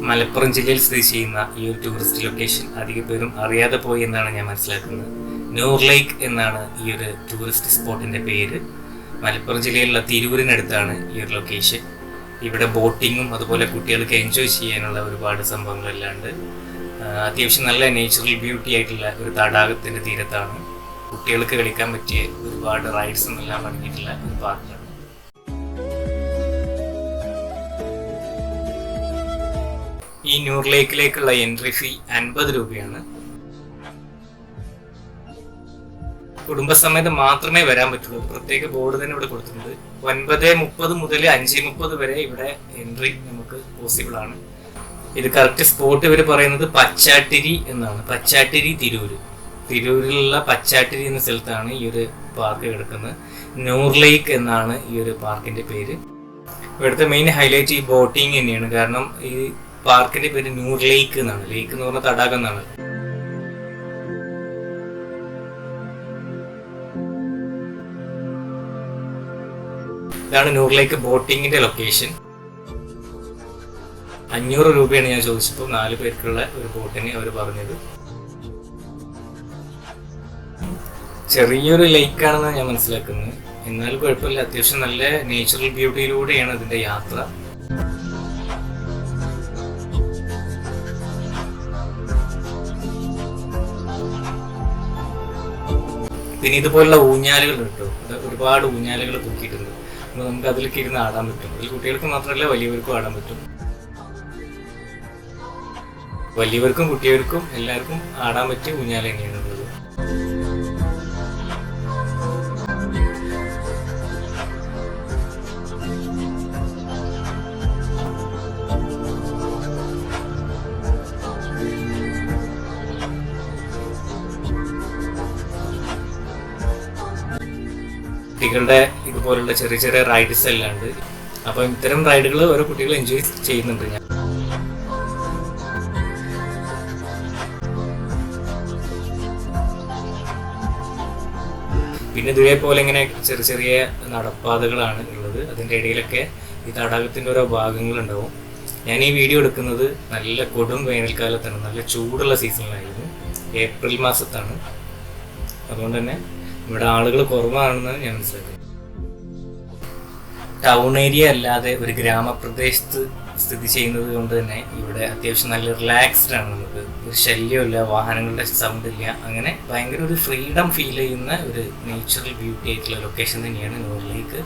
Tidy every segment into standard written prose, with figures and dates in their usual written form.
മലപ്പുറം ജില്ലയിൽ സ്ഥിതി ചെയ്യുന്ന ഈ ഒരു ടൂറിസ്റ്റ് ലൊക്കേഷൻ അധികം പേരും അറിയാതെ പോയി എന്നാണ് ഞാൻ മനസ്സിലാക്കുന്നത്. നൂർ ലേക്ക് എന്നാണ് ഈ ഒരു ടൂറിസ്റ്റ് സ്പോട്ടിൻ്റെ പേര്. മലപ്പുറം ജില്ലയിലുള്ള തിരൂരിനടുത്താണ് ഈ ഒരു ലൊക്കേഷൻ. ഇവിടെ ബോട്ടിങ്ങും അതുപോലെ കുട്ടികൾക്ക് എൻജോയ് ചെയ്യാനുള്ള ഒരുപാട് സംഭവങ്ങളെല്ലാം ഉണ്ട്. അത്യാവശ്യം നല്ല നേച്ചുറൽ ബ്യൂട്ടി ആയിട്ടുള്ള ഒരു തടാകത്തിൻ്റെ തീരത്താണ്. കുട്ടികൾക്ക് കളിക്കാൻ പറ്റിയ ഒരുപാട് റൈഡ്സും എല്ലാം അടങ്ങിയിട്ടുള്ള ഒരു പാർക്കാണ്. ഈ നൂർ ലേക്കിലേക്കുള്ള എൻട്രി ഫീ 50 രൂപയാണ്. കുടുംബസമേതം മാത്രമേ വരാൻ പറ്റുള്ളൂ. പ്രത്യേക ബോർഡ് തന്നെ ഇവിടെ കൊടുത്തിട്ടുണ്ട്. 9:30 മുതൽ 5:30 വരെ ഇവിടെ എൻട്രി നമുക്ക് പോസിബിൾ ആണ്. ഇത് കറക്റ്റ് സ്പോട്ട് ഇവർ പറയുന്നത് പച്ചാട്ടിരി എന്നാണ്. പച്ചാട്ടിരി തിരൂരിലുള്ള പച്ചാട്ടിരി എന്ന സ്ഥലത്താണ് ഈ ഒരു പാർക്ക് കിടക്കുന്നത്. നൂർ ലേക്ക് എന്നാണ് ഈ ഒരു പാർക്കിന്റെ പേര്. ഇവിടുത്തെ മെയിൻ ഹൈലൈറ്റ് ഈ ബോട്ടിങ് തന്നെയാണ്. കാരണം ഈ പാർക്കിന്റെ പേര് നൂർ ലേക്ക് എന്നാണ്. ലേക്ക് എന്ന് പറഞ്ഞ തടാകം എന്നാണ്. ഇതാണ് നൂർ ലേക്ക് ബോട്ടിങ്ങിന്റെ ലൊക്കേഷൻ. 500 രൂപയാണ് ഞാൻ ചോദിച്ചപ്പോൾ 4 പേർക്കുള്ള ഒരു ബോട്ടിന് അവർ പറഞ്ഞത്. ചെറിയൊരു ലേക്കാണെന്നാണ് ഞാൻ മനസ്സിലാക്കുന്നത്. എന്നാലും കുഴപ്പമില്ല. അത്യാവശ്യം നല്ല നേച്ചുറൽ ബ്യൂട്ടിയിലൂടെയാണ് ഇതിന്റെ യാത്ര. പിന്നെ ഇതുപോലുള്ള ഊഞ്ഞാലുകൾ കിട്ടും. ഒരുപാട് ഊഞ്ഞാലുകൾ തൂക്കിയിട്ടുണ്ട്. അപ്പോൾ നമുക്ക് അതിലേക്ക് ഇരുന്ന് ആടാൻ പറ്റും. അതിൽ കുട്ടികൾക്ക് മാത്രമല്ല വലിയവർക്കും ആടാൻ പറ്റും. വലിയവർക്കും കുട്ടികൾക്കും എല്ലാവർക്കും ആടാൻ പറ്റിയ ഊഞ്ഞാൽ തന്നെയാണ് ഉള്ളത്. കുട്ടികളുടെ ഇതുപോലുള്ള ചെറിയ ചെറിയ റൈഡ്സ് എല്ലാം ഉണ്ട്. അപ്പം ഇത്തരം റൈഡുകൾ ഓരോ കുട്ടികൾ എൻജോയ് ചെയ്യുന്നുണ്ട്. ഞാൻ പിന്നെ ഇതേപോലെ ഇങ്ങനെ ചെറിയ ചെറിയ നടപ്പാതകളാണ് ഉള്ളത്. അതിൻ്റെ ഇടയിലൊക്കെ ഈ തടാകത്തിൻ്റെ ഓരോ ഭാഗങ്ങളുണ്ടാവും. ഞാൻ ഈ വീഡിയോ എടുക്കുന്നത് നല്ല കൊടും വേനൽക്കാലത്താണ്. നല്ല ചൂടുള്ള സീസണിലായിരുന്നു. ഏപ്രിൽ മാസത്താണ്. അതുകൊണ്ട് തന്നെ ഇവിടെ ആളുകൾ കുറവാണെന്ന് ഞാൻ മനസ്സിലാക്കുന്നു. ടൗൺ ഏരിയ അല്ലാതെ ഒരു ഗ്രാമപ്രദേശത്ത് സ്ഥിതി ചെയ്യുന്നത് കൊണ്ട് തന്നെ ഇവിടെ അത്യാവശ്യം നല്ല റിലാക്സ്ഡ് ആണ്. നമുക്ക് ഒരു ശല്യമില്ല, വാഹനങ്ങളുടെ സൗണ്ട് ഇല്ല. അങ്ങനെ ഭയങ്കര ഒരു ഫ്രീഡം ഫീൽ ചെയ്യുന്ന ഒരു നേച്ചുറൽ ബ്യൂട്ടി ആയിട്ടുള്ള ലൊക്കേഷൻ തന്നെയാണ് നൂർ ലേക്ക്.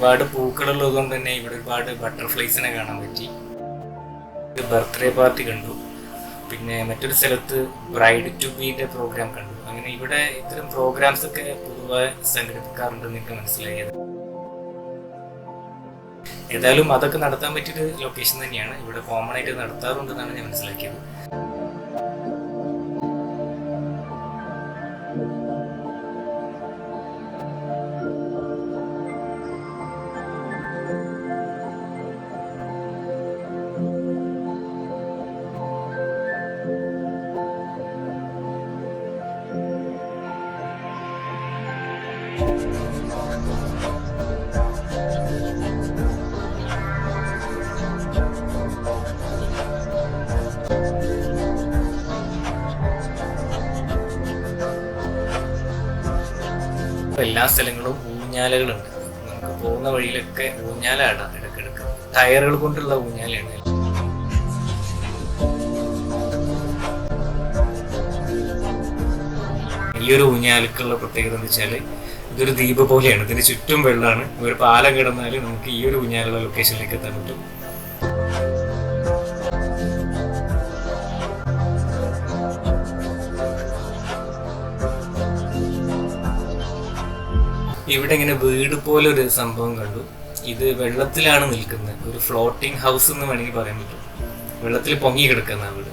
ഒരുപാട് പൂക്കളുള്ളത് കൊണ്ട് തന്നെ ഇവിടെ ഒരുപാട് ബട്ടർഫ്ലൈസിനെ കാണാൻ പറ്റി. ബർത്ത്ഡേ പാർട്ടി കണ്ടു. പിന്നെ മറ്റൊരു സ്ഥലത്ത് ബ്രൈഡ് ടു ബീന്റെ പ്രോഗ്രാം കണ്ടു. അങ്ങനെ ഇവിടെ ഇത്തരം പ്രോഗ്രാംസ് ഒക്കെ പൊതുവായി സംഘടിപ്പിക്കാറുണ്ടെന്ന് എനിക്ക് മനസ്സിലായത്. ഏതായാലും അതൊക്കെ നടത്താൻ പറ്റിയൊരു ലൊക്കേഷൻ തന്നെയാണ്. ഇവിടെ കോമൺ ആയിട്ട് നടത്താറുണ്ടെന്നാണ് ഞാൻ മനസ്സിലാക്കിയത്. എല്ലാ സ്ഥലങ്ങളും ഊഞ്ഞാലുകളുണ്ട്. നമുക്ക് പോകുന്ന വഴിയിലൊക്കെ ഊഞ്ഞാലാടാം. ഇടയ്ക്കിടയ്ക്ക് ടയറുകൾ കൊണ്ടുള്ള ഊഞ്ഞാലാണ്. ഈ ഒരു ഊഞ്ഞാലുക്കുള്ള പ്രത്യേകത എന്ന് വെച്ചാൽ ഇതൊരു ദ്വീപ് പോലെയാണ്. ഇതിന് ചുറ്റും വെള്ളമാണ്. ഒരു പാലം കിടന്നാൽ നമുക്ക് ഈ ഒരു ഊഞ്ഞാലുള്ള ലൊക്കേഷനിലേക്ക് എത്താൻ പറ്റും. ഇവിടെ ഇങ്ങനെ വീട് പോലെ ഒരു സംഭവം കണ്ടു. ഇത് വെള്ളത്തിലാണ് നിൽക്കുന്നത്. ഒരു ഫ്ലോട്ടിംഗ് ഹൗസ് എന്ന് വേണമെങ്കിൽ പറയാൻ പറ്റും. വെള്ളത്തിൽ പൊങ്ങി കിടക്കുന്ന വീട്.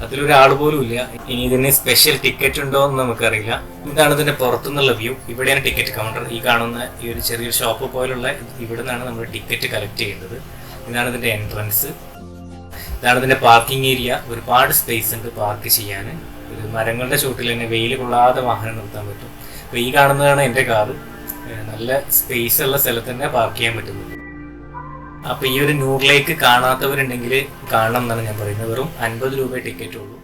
അതിലൊരാൾ പോലും ഇല്ല. ഇനി ഇതിന് സ്പെഷ്യൽ ടിക്കറ്റ് ഉണ്ടോ എന്ന് നമുക്കറിയില്ല. ഇതാണ് ഇതിന്റെ പുറത്തുനിന്നുള്ള വ്യൂ. ഇവിടെയാണ് ടിക്കറ്റ് കൗണ്ടർ. ഈ കാണുന്ന ഈ ഒരു ചെറിയൊരു ഷോപ്പ് പോലുള്ള ഇവിടെ നിന്നാണ് നമ്മൾ ടിക്കറ്റ് കളക്ട് ചെയ്യേണ്ടത്. ഇതാണ് ഇതിൻ്റെ എൻട്രൻസ്. ഇതാണ് ഇതിൻ്റെ പാർക്കിംഗ് ഏരിയ. ഒരുപാട് സ്പേസ് ഉണ്ട് പാർക്ക് ചെയ്യാൻ. ഒരു മരങ്ങളുടെ ചുവട്ടിൽ തന്നെ വെയിൽ കൊള്ളാതെ വാഹനം നിർത്താൻ പറ്റും. അപ്പോൾ ഈ കാണുന്നതാണ് എൻ്റെ കാറ്. നല്ല സ്പേസ് ഉള്ള സ്ഥലത്ത് തന്നെ പാർക്ക് ചെയ്യാൻ പറ്റുന്നുണ്ട്. അപ്പോൾ ഈ ഒരു നൂറിലേക്ക് കാണാത്തവരുണ്ടെങ്കിൽ കാണണം എന്നാണ് ഞാൻ പറയുന്നത്. വെറും 50 രൂപ ടിക്കറ്റ് ഉള്ളൂ.